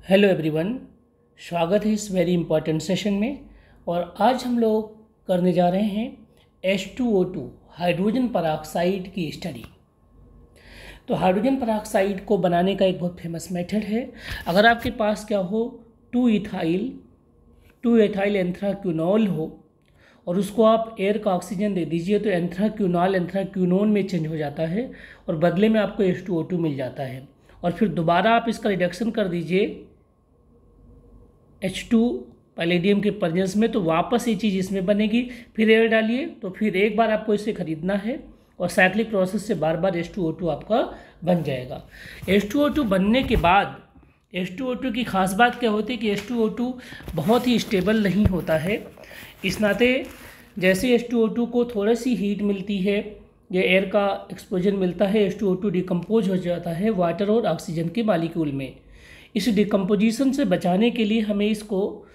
Hello everyone, स्वागत है इस वेरी इंपॉर्टेंट सेशन में। और आज हम लोग करने जा रहे हैं H2O2 हाइड्रोजन परऑक्साइड की स्टडी। तो हाइड्रोजन परऑक्साइड को बनाने का एक बहुत फेमस मेथड है। अगर आपके पास क्या हो 2 एथाइल एंथ्राक्विनोल हो और उसको आप एयर का ऑक्सीजन दे दीजिए तो एंथ्राक्विनोल एंथ्राक्विनोन में चेंज हो जाता है और बदले में आपको H2O2 मिल जाता है। और फिर दोबारा आप इसका रिडक्शन कर दीजिए H2 पैलेडियम के प्रेजेंस में, तो वापस ये चीज़ इसमें बनेगी। फिर एयर डालिए तो फिर एक बार आपको इसे खरीदना है और साइक्लिक प्रोसेस से बार बार H2O2 आपका बन जाएगा। H2O2 बनने के बाद H2O2 की खास बात क्या होती है कि H2O2 बहुत ही स्टेबल नहीं होता है। इस नाते जैसे H2O2 को थोड़ी सी हीट मिलती है या एयर का एक्सपोजर मिलता है, H2O2 डिकम्पोज हो जाता है वाटर और ऑक्सीजन के मालिक्यूल में। इस डिकम्पोजिशन से बचाने के लिए हमें इसको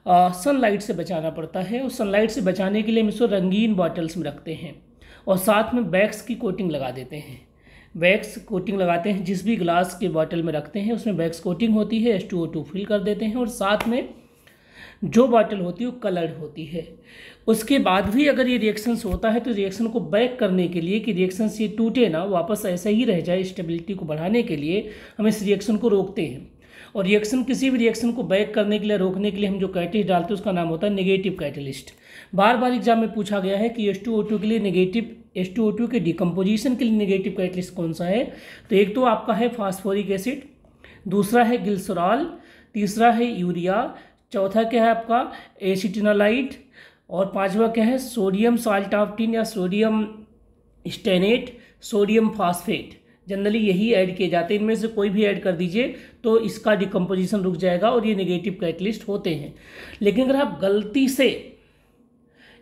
सनलाइट से बचाना पड़ता है, और सनलाइट से बचाने के लिए हम इसको रंगीन बॉटल्स में रखते हैं और साथ में वैक्स की कोटिंग लगा देते हैं। वैक्स कोटिंग लगाते हैं, जिस भी ग्लास के बॉटल में रखते हैं उसमें वैक्स कोटिंग होती है, H2O2 फिल कर देते हैं और साथ में जो बॉटल होती है वो कलर्ड होती है। उसके बाद भी अगर ये रिएक्शंस होता है तो रिएक्शन को बैक करने के लिए कि रिएक्शंस ये टूटे ना, वापस ऐसा ही रह जाए, स्टेबिलिटी को बढ़ाने के लिए हम इस रिएक्शन को रोकते हैं। और रिएक्शन किसी भी रिएक्शन को बैक करने के लिए, रोकने के लिए हम जो कैटलिस्ट डालते हैं उसका नाम होता है नेगेटिव कैटलिस्ट। बार बार एग्जाम में पूछा गया है कि H2O2 के लिए नेगेटिव, H2O2 के डिकम्पोजिशन के लिए नेगेटिव कैटलिस्ट कौन सा है। तो एक तो आपका है फास्फोरिक एसिड, दूसरा है ग्लिसरॉल, तीसरा है यूरिया, चौथा क्या है आपका एसिटिनोलाइट, और पांचवा क्या है सोडियम साल्ट ऑफ टिन या sodium stannate, sodium phosphate. Generally यही ऐड किए जाते हैं, इनमें से कोई भी ऐड कर दीजिए तो इसका डिकम्पोजिशन रुक जाएगा और ये नेगेटिव कैटलिस्ट होते हैं। लेकिन अगर आप गलती से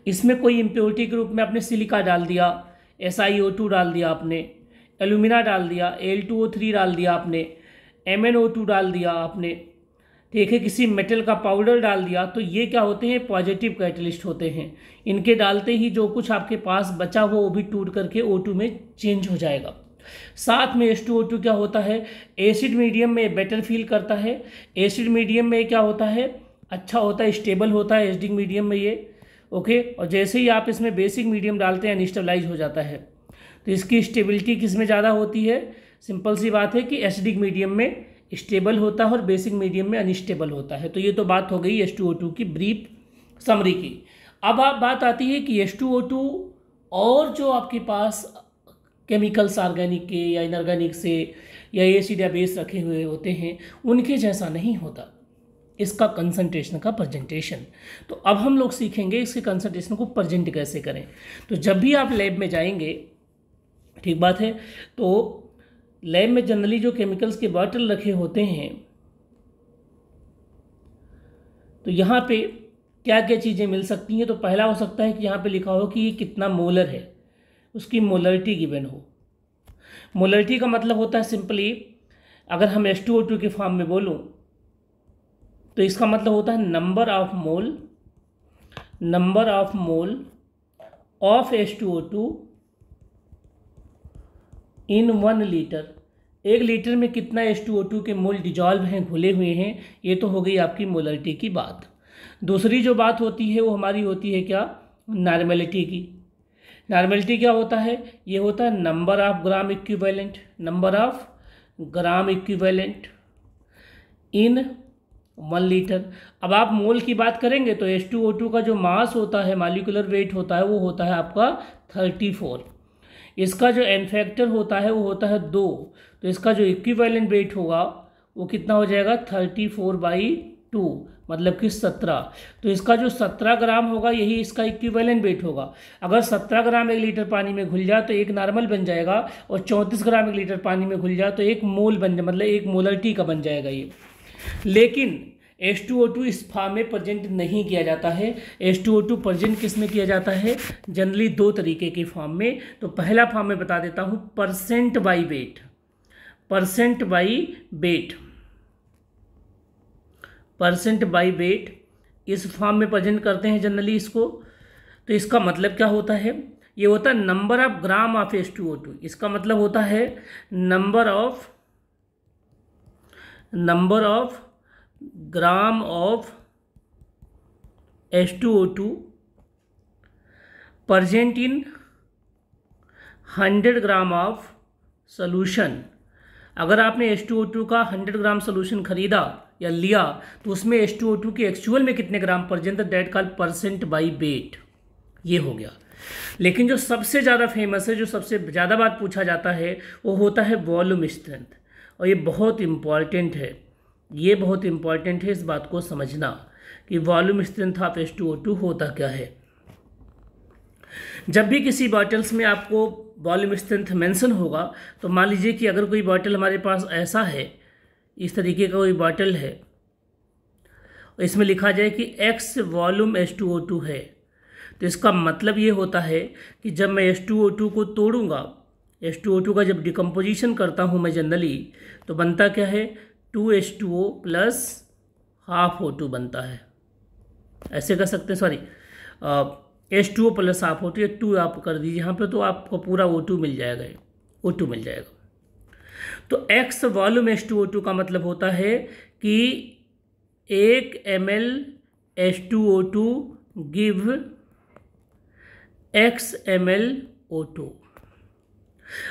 इसमें कोई इम्प्योरिटी के रूप में आपने सिलिका डाल दिया, SiO2 डाल दिया आपने, एल्यूमिना डाल दिया, Al2O3 डाल दिया आपने, MnO2 डाल दिया आपने, ठीक है, किसी मेटल का पाउडर डाल दिया, तो ये क्या होते हैं पॉजिटिव कैटलिस्ट होते हैं। इनके डालते ही जो कुछ आपके पास बचा हो वो भी टूट करके O2 में चेंज हो जाएगा। साथ में H2O2 क्या होता है एसिड मीडियम में बेटर फील करता है। एसिड मीडियम में क्या होता है अच्छा होता है, स्टेबल होता है एसिडिक मीडियम में ये, ओके। और जैसे ही आप इसमें बेसिक मीडियम डालते हैं अनस्टेबलाइज हो जाता है। तो इसकी स्टेबिलिटी किस में ज़्यादा होती है, सिंपल सी बात है कि एसिडिक मीडियम में स्टेबल होता है और बेसिक मीडियम में अनस्टेबल होता है। तो ये तो बात हो गई H2O2 की ब्रीफ समरी की। अब आप बात आती है कि H2O2 और जो आपके पास केमिकल्स ऑर्गेनिक के या इनऑर्गेनिक से या एसिड या बेस रखे हुए होते हैं उनके जैसा नहीं होता इसका कंसंट्रेशन का प्रेजेंटेशन। तो अब हम लोग सीखेंगे इसके कंसंट्रेशन को प्रेजेंट कैसे करें। तो जब भी आप लैब में जाएंगे, ठीक बात है, तो लैब में जनरली जो केमिकल्स के बॉटल रखे होते हैं तो यहाँ पे क्या क्या चीज़ें मिल सकती हैं। तो पहला हो सकता है कि यहाँ पे लिखा हो कि ये कितना मोलर है, उसकी मोलरिटी गिवन हो। मोलरिटी का मतलब होता है सिंपली, अगर हम H2O2 के फॉर्म में बोलूं तो इसका मतलब होता है number of mole of H2O2 in 1 litre. 1 litre में कितना H2O2 के मोल डिजॉल्व हैं, घुले हुए हैं। ये तो हो गई आपकी मोलरिटी की बात। दूसरी जो बात होती है वो हमारी होती है क्या, नॉर्मेलिटी की। नॉर्मेलिटी क्या होता है, ये होता है number of gram equivalent in 1 litre. अब आप मोल की बात करेंगे तो H2O2 का जो मास होता है, मॉलिक्यूलर वेट होता है, वो होता है आपका 34। इसका जो एन फैक्टर होता है वो होता है 2, तो इसका जो इक्विवेलेंट वेट होगा वो कितना हो जाएगा 34/2, मतलब कि 17। तो इसका जो 17 ग्राम होगा यही इसका इक्विवेलेंट वेट होगा। अगर 17 ग्राम 1 लीटर पानी में घुल जाए तो 1 नॉर्मल बन जाएगा, और 34 ग्राम 1 लीटर पानी में घुल जाए तो 1 मोल बन जाए, मतलब 1 मोलरिटी का बन जाएगा ये। लेकिन H2O2 इस फॉर्म में प्रेजेंट नहीं किया जाता है। H2O2 प्रेजेंट किस में किया जाता है, जनरली 2 तरीके के फॉर्म में। तो पहला फॉर्म में बता देता हूँ, परसेंट बाई वेट इस फॉर्म में प्रेजेंट करते हैं जनरली इसको। तो इसका मतलब क्या होता है, ये होता है number of gram of H2O2। इसका मतलब होता है number of gram of H2O2 present in 100 gram of solution. अगर आपने H2O2 का 100 ग्राम सोल्यूशन खरीदा या लिया तो उसमें H2O2 के एक्चुअल में कितने ग्राम present, that called percent by wait. ये हो गया। लेकिन जो सबसे ज़्यादा फेमस है, जो सबसे ज़्यादा बात पूछा जाता है, वो होता है वॉल्यूम स्ट्रेंथ। और ये बहुत इम्पॉर्टेंट है, ये बहुत इम्पॉर्टेंट है इस बात को समझना कि वॉल्यूम स्ट्रेंथ ऑफ H2O2 होता क्या है। जब भी किसी बॉटल्स में आपको वॉल्यूम स्ट्रेंथ मेंशन होगा तो मान लीजिए कि अगर कोई बॉटल हमारे पास ऐसा है, इस तरीके का कोई बॉटल है, इसमें लिखा जाए कि X वॉल्यूम H2O2 है, तो इसका मतलब ये होता है कि जब मैं H2O2 को तोड़ूंगा, H2O2 का जब डिकम्पोजिशन करता हूँ मैं जनरली, तो बनता क्या है, 2H2O प्लस हाफ O2 बनता है। ऐसे कर सकते हैं, sorry H2O plus half O2, 2 आप कर दीजिए यहाँ पे तो आपको पूरा O2 मिल जाएगा, O2 मिल जाएगा। तो X वॉल्यूम H2O2 का मतलब होता है कि 1 ml H2O2 give X ml O2।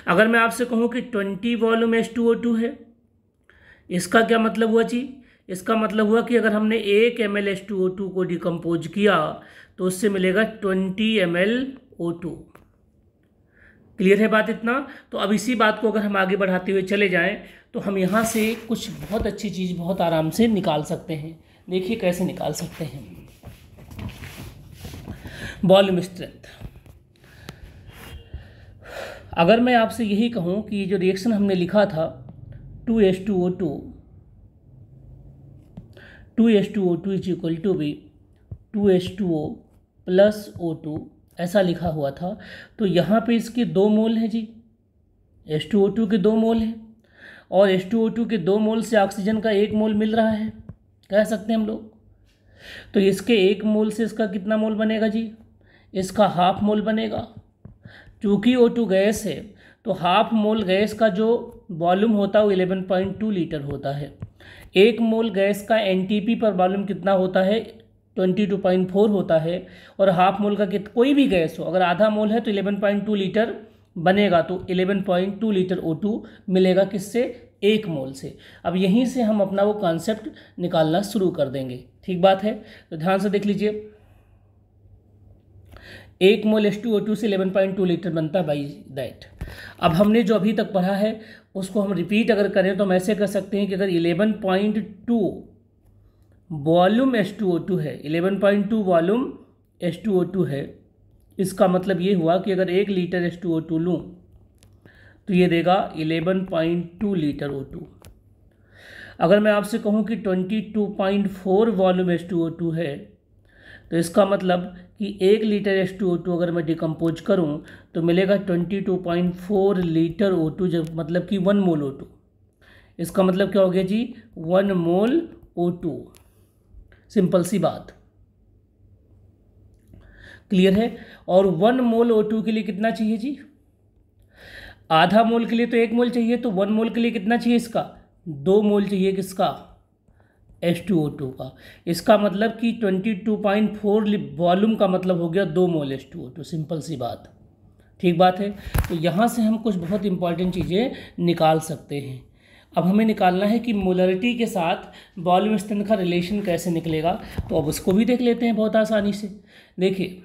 अगर मैं आपसे कहूँ कि 20 वॉल्यूम H2O2 है, इसका क्या मतलब हुआ जी, इसका मतलब हुआ कि अगर हमने 1 ml H2O2 को डिकम्पोज किया तो उससे मिलेगा 20 ml O2। क्लियर है बात इतना। तो अब इसी बात को अगर हम आगे बढ़ाते हुए चले जाएं तो हम यहाँ से कुछ बहुत अच्छी चीज़ बहुत आराम से निकाल सकते हैं। देखिए कैसे निकाल सकते हैं। वॉल्यूम स्ट्रेंथ, अगर मैं आपसे यही कहूँ कि जो रिएक्शन हमने लिखा था 2H2O2 is equal to be 2H2O plus O2, ऐसा लिखा हुआ था, तो यहाँ पे इसके 2 मोल हैं जी, H2O2 के 2 मोल हैं, और H2O2 के 2 मोल से ऑक्सीजन का 1 मोल मिल रहा है, कह सकते हैं हम लोग। तो इसके 1 मोल से इसका कितना मोल बनेगा जी, इसका हाफ मोल बनेगा। चूँकि O2 गैस है तो हाफ मोल गैस का जो वॉल्यूम होता है वो 11.2 लीटर होता है। 1 मोल गैस का NTP पर वॉल्यूम कितना होता है, 22.4 होता है। और हाफ मोल का कोई भी गैस हो, अगर आधा मोल है तो 11.2 लीटर बनेगा, तो 11.2 लीटर O2 मिलेगा किससे, 1 मोल से। अब यहीं से हम अपना वो कॉन्सेप्ट निकालना शुरू कर देंगे, ठीक बात है। तो ध्यान से देख लीजिए, 1 मोल H2O2 से 11.2 लीटर बनता है बाई दैट। अब हमने जो अभी तक पढ़ा है उसको हम रिपीट अगर करें तो हम ऐसे कर सकते हैं कि अगर 11.2 वॉल्यूम H2O2 है, 11.2 वॉल्यूम H2O2 है, इसका मतलब ये हुआ कि अगर 1 लीटर H2O2 लूँ तो ये देगा 11.2 लीटर O2। अगर मैं आपसे कहूँ कि 22.4 वॉल्यूम H2O2 है, तो इसका मतलब कि 1 लीटर H2O2 अगर मैं डिकम्पोज करूं तो मिलेगा 22.4 लीटर O2, जब मतलब कि 1 मोल O2। इसका मतलब क्या हो गया जी, 1 मोल O2। सिंपल सी बात, क्लियर है। और 1 मोल O2 के लिए कितना चाहिए जी, आधा मोल के लिए तो 1 मोल चाहिए, तो 1 मोल के लिए कितना चाहिए, इसका 2 मोल चाहिए, किसका, H2O2 का। इसका मतलब कि 22.4 वॉल्यूम का मतलब हो गया 2 मोल H2O2, सिंपल सी बात, ठीक बात है। तो यहाँ से हम कुछ बहुत इंपॉर्टेंट चीज़ें निकाल सकते हैं। अब हमें निकालना है कि मोलरिटी के साथ वॉल्यूम स्ट्रेंथ का रिलेशन कैसे निकलेगा, तो अब उसको भी देख लेते हैं बहुत आसानी से। देखिए,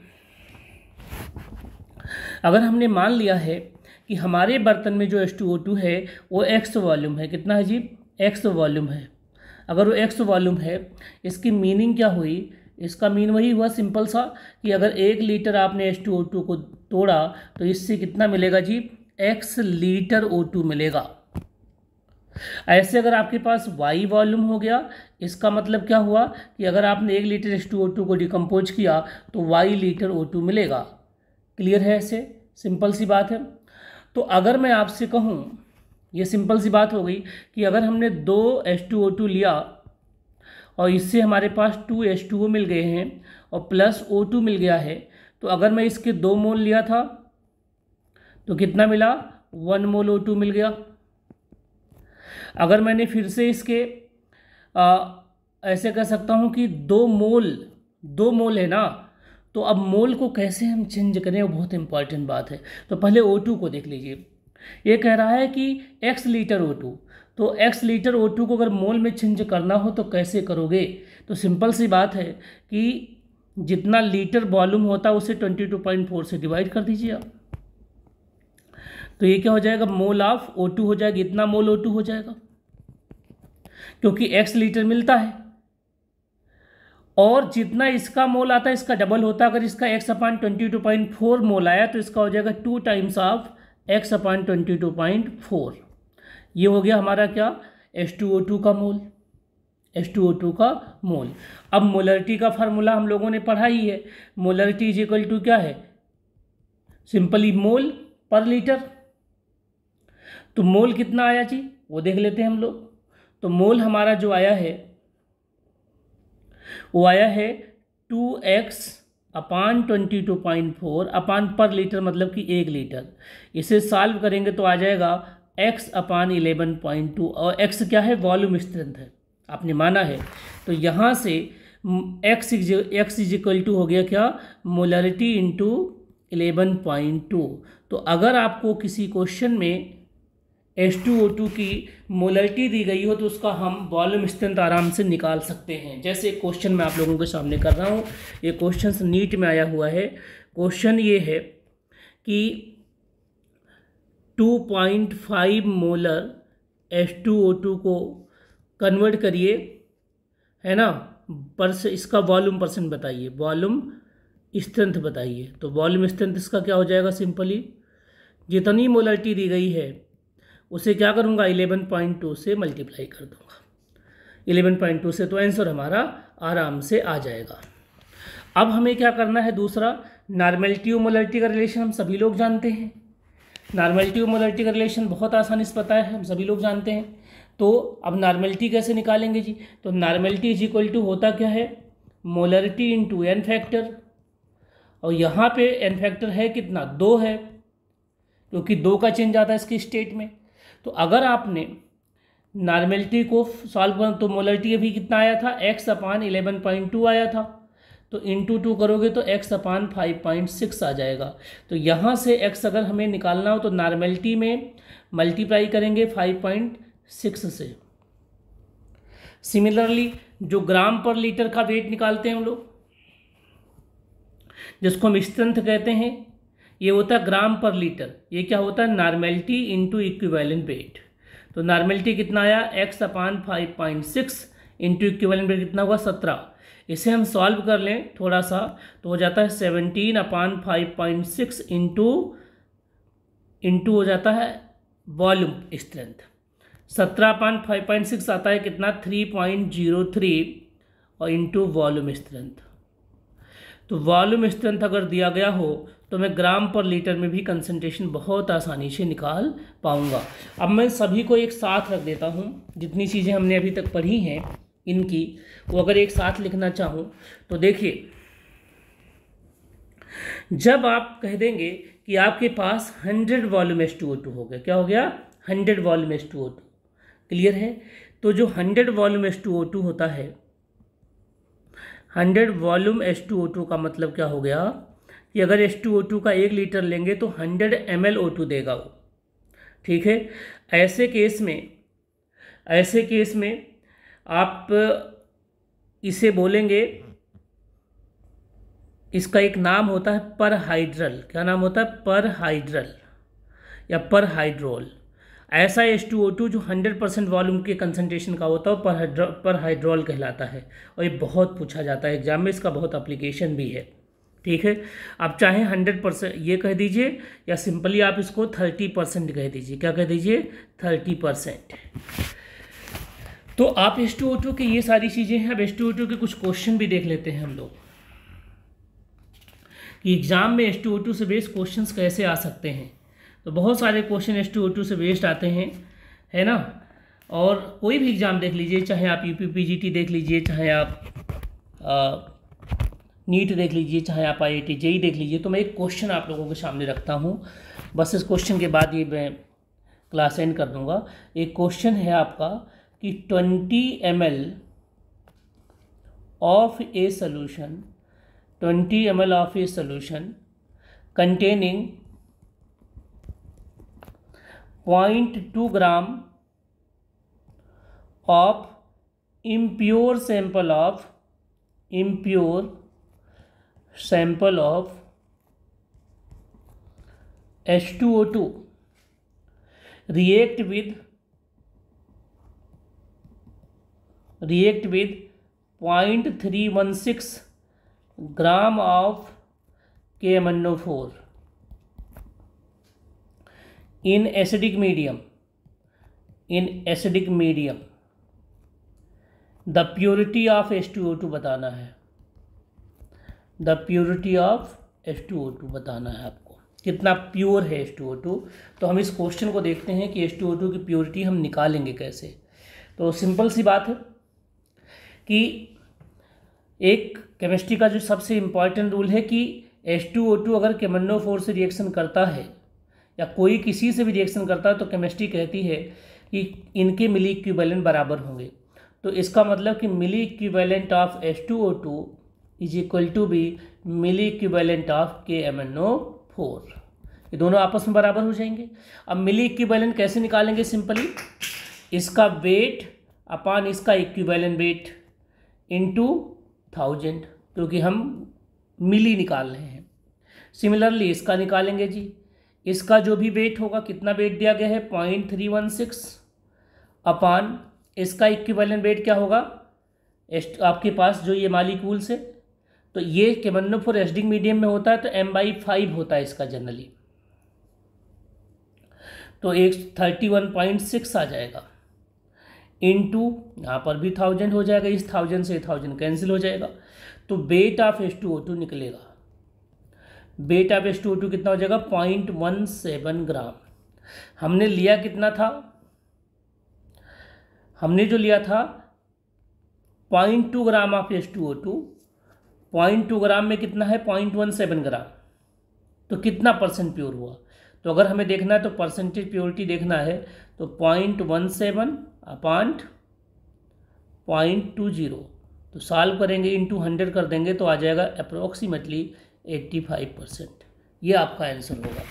अगर हमने मान लिया है कि हमारे बर्तन में जो H2O2 है वो X वॉल्यूम है, कितना है जी, X वॉल्यूम है। अगर वो X वॉल्यूम है, इसकी मीनिंग क्या हुई, इसका मीन वही हुआ सिंपल सा कि अगर 1 लीटर आपने H2O2 को तोड़ा तो इससे कितना मिलेगा जी, X लीटर O2 मिलेगा। ऐसे अगर आपके पास Y वॉल्यूम हो गया, इसका मतलब क्या हुआ कि अगर आपने 1 लीटर H2O2 को डिकम्पोज किया तो Y लीटर O2 मिलेगा। क्लियर है, ऐसे सिंपल सी बात है। तो अगर मैं आपसे कहूँ, ये सिंपल सी बात हो गई कि अगर हमने 2 H2O2 लिया और इससे हमारे पास 2 H2O मिल गए हैं और प्लस O2 मिल गया है, तो अगर मैं इसके 2 मोल लिया था तो कितना मिला, 1 मोल O2 मिल गया। अगर मैंने फिर से इसके ऐसे कह सकता हूँ कि 2 मोल है ना, तो अब मोल को कैसे हम चेंज करें वो बहुत इंपॉर्टेंट बात है। तो पहले O2 को देख लीजिए, ये कह रहा है कि x लीटर O2, तो x लीटर O2 को अगर मोल में चेंज करना हो तो कैसे करोगे? तो सिंपल सी बात है कि जितना लीटर वॉल्यूम होता है उसे 22.4 से डिवाइड कर दीजिए आप, तो ये क्या हो जाएगा, मोल ऑफ O2 हो जाएगा, इतना मोल O2 हो जाएगा, क्योंकि x लीटर मिलता है और जितना इसका मोल आता है इसका डबल होता है। अगर इसका x/22.4 मोल आया तो इसका हो जाएगा 2 टाइम्स ऑफ x/22.4। ये हो गया हमारा क्या, H2O2 का मोल, H2O2 का मोल। अब मोलरिटी का फार्मूला हम लोगों ने पढ़ा ही है, मोलरिटी इज इक्वल टू क्या है, सिंपली मोल पर लीटर। तो मोल कितना आया जी वो देख लेते हैं हम लोग। तो मोल हमारा जो आया है वो आया है 2x/22.4 अपान पर लीटर, मतलब कि 1 लीटर। इसे सॉल्व करेंगे तो आ जाएगा x/11.2, और x क्या है, वॉल्यूम स्ट्रेंथ है, आपने माना है। तो यहाँ से x इज इक्वल टू हो गया क्या, मोलरिटी इंटू 11.2। तो अगर आपको किसी क्वेश्चन में H2O2 की मोलरिटी दी गई हो तो उसका हम वॉल्यूम स्ट्रेंथ आराम से निकाल सकते हैं। जैसे क्वेश्चन मैं आप लोगों के सामने कर रहा हूँ, ये क्वेश्चन नीट में आया हुआ है। क्वेश्चन ये है कि 2.5 मोलर H2O2 को कन्वर्ट करिए, है ना, इसका वॉल्यूम परसेंट बताइए, वॉल्यूम स्ट्रेंथ बताइए। तो वॉल्यूम स्ट्रेंथ इसका क्या हो जाएगा, सिंपली जितनी मोलरिटी दी गई है उसे क्या करूँगा, 11.2 से मल्टीप्लाई कर दूँगा, 11.2 से, तो आंसर हमारा आराम से आ जाएगा। अब हमें क्या करना है, दूसरा नॉर्मेलिटी और मोलरिटी का रिलेशन हम सभी लोग जानते हैं। नॉर्मेलिटी और मोलरिटी का रिलेशन बहुत आसानी से पता है, हम सभी लोग जानते हैं। तो अब नॉर्मेलिटी कैसे निकालेंगे जी, तो नॉर्मेलिटी इज इक्वल टू होता क्या है, मोलरिटी इंटू एन फैक्टर, और यहाँ पे एन फैक्टर है कितना, 2 है, क्योंकि 2 का चेंज आता है इसकी स्टेट में। तो अगर आपने नॉर्मेलिटी को सॉल्व करें तो मोलरिटी अभी कितना आया था, x/11.2 आया था, तो इंटू 2 करोगे तो x/5.6 आ जाएगा। तो यहाँ से x अगर हमें निकालना हो तो नॉर्मेलिटी में मल्टीप्लाई करेंगे 5.6 से। सिमिलरली जो ग्राम पर लीटर का वेट निकालते हैं हम लोग, जिसको हम स्ट्रेंथ कहते हैं, ये होता है ग्राम पर लीटर। ये क्या होता है, नॉर्मेलिटी इंटू इक्विवेलेंट वेट। तो नॉर्मेलिटी कितना आया, x/5.6 इंटू इक्विवेलेंट वेट कितना हुआ, 17। इसे हम सॉल्व कर लें थोड़ा सा तो हो जाता है 17/5.6 इंटू हो जाता है वॉल्यूम स्ट्रेंथ। 17/5.6 आता है कितना, 3.03, और इंटू वॉल्यूम स्ट्रेंथ। तो वॉल्यूम स्ट्रेंथ अगर दिया गया हो तो मैं ग्राम पर लीटर में भी कंसंट्रेशन बहुत आसानी से निकाल पाऊंगा। अब मैं सभी को एक साथ रख देता हूं, जितनी चीज़ें हमने अभी तक पढ़ी हैं इनकी, वो अगर एक साथ लिखना चाहूँ तो देखिए, जब आप कह देंगे कि आपके पास 100 वॉल्यूम H2O2 हो गया, क्या हो गया, 100 वॉल्यूम H2O2, क्लियर है। तो जो 100 वॉल्यूम H2O2 होता है, 100 वॉल्यूम H2O2 का मतलब क्या हो गया कि अगर H2O2 का 1 लीटर लेंगे तो 100 ml O2 देगा वो, ठीक है। ऐसे केस में आप इसे बोलेंगे, इसका एक नाम होता है पर हाइड्रल। क्या नाम होता है, पर हाइड्रल या पर हाइड्रोल। ऐसा H2O2 जो 100% वॉल्यूम के कंसंट्रेशन का होता है पर हाइड्रोल कहलाता है, और ये बहुत पूछा जाता है एग्जाम में, इसका बहुत एप्लीकेशन भी है, ठीक है। आप चाहें 100% ये कह दीजिए या सिंपली आप इसको 30% कह दीजिए। क्या कह दीजिए, 30%। तो आप H2O2 की ये सारी चीज़ें हैं। अब H2O2 के कुछ क्वेश्चन भी देख लेते हैं हम लोग कि एग्जाम में H2O2 से बेस्ड क्वेश्चंस कैसे आ सकते हैं। तो बहुत सारे क्वेश्चन H2O2 से बेस्ड आते हैं, है ना। और कोई भी एग्ज़ाम देख लीजिए, चाहे आप UPPGT देख लीजिए, चाहे आप नीट देख लीजिए, चाहे आप IIT JEE देख लीजिए। तो मैं एक क्वेश्चन आप लोगों के सामने रखता हूँ, बस इस क्वेश्चन के बाद ये मैं क्लास एंड कर दूँगा। एक क्वेश्चन है आपका कि 20 ml of a solution, 20 ml of a solution containing 0.2 gram of impure sample of H2O2 react with 0.316 gram of KMnO4 in acidic medium. The purity of H2O2 बताना है, द प्योरिटी ऑफ H2O2 बताना है आपको, कितना pure है H2O2। तो हम इस क्वेश्चन को देखते हैं कि H2O2 की प्योरिटी हम निकालेंगे कैसे। तो सिंपल सी बात है कि एक केमिस्ट्री का जो सबसे इम्पॉर्टेंट रूल है कि H2O2 अगर KMnO4 से रिएक्शन करता है या कोई किसी से भी रिएक्शन करता है तो केमिस्ट्री कहती है कि इनके मिली इक्विवेलेंट बराबर होंगे। तो इसका मतलब कि milliequivalent of H2O2 is equal to be milliequivalent of KMnO4। ये दोनों आपस में बराबर हो जाएंगे। अब मिली इक्विवेलेंट कैसे निकालेंगे? सिंपली इसका वेट अपान इसका इक्विवेलेंट वेट इनटू 1000, क्योंकि हम मिली निकाल रहे हैं। सिमिलरली इसका निकालेंगे जी, इसका जो भी वेट होगा, कितना वेट दिया गया है 0.316 अपान इसका इक्विवेलेंट वेट क्या होगा आपके पास जो ये मॉलिक्यूल्स है, तो ये KMnO4 एसिडिक मीडियम में होता है तो m/5 होता है इसका जनरली, तो एक 31.6 आ जाएगा इनटू यहाँ पर भी 1000 हो जाएगा, इस 1000 से 1000 कैंसिल हो जाएगा, तो वेट ऑफ H2O2 निकलेगा। वेट ऑफ H2O2 कितना हो जाएगा 0.17 ग्राम। हमने लिया कितना था, हमने जो लिया था 0.2 ग्राम ऑफ H2O2, 0.2 ग्राम में कितना है 0.17 ग्राम, तो कितना परसेंट प्योर हुआ। तो अगर हमें देखना है तो परसेंटेज प्योरिटी देखना है तो 0.17 अपान 0.20, तो सॉल्व करेंगे इंटू 100 कर देंगे तो आ जाएगा अप्रोक्सीमेटली 85%। ये आपका आंसर होगा।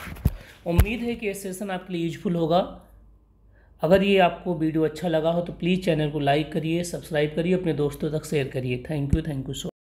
उम्मीद है कि ये सेशन आपके लिए यूजफुल होगा। अगर ये आपको वीडियो अच्छा लगा हो तो प्लीज़ चैनल को लाइक करिए, सब्सक्राइब करिए, अपने दोस्तों तक शेयर करिए। Thank you so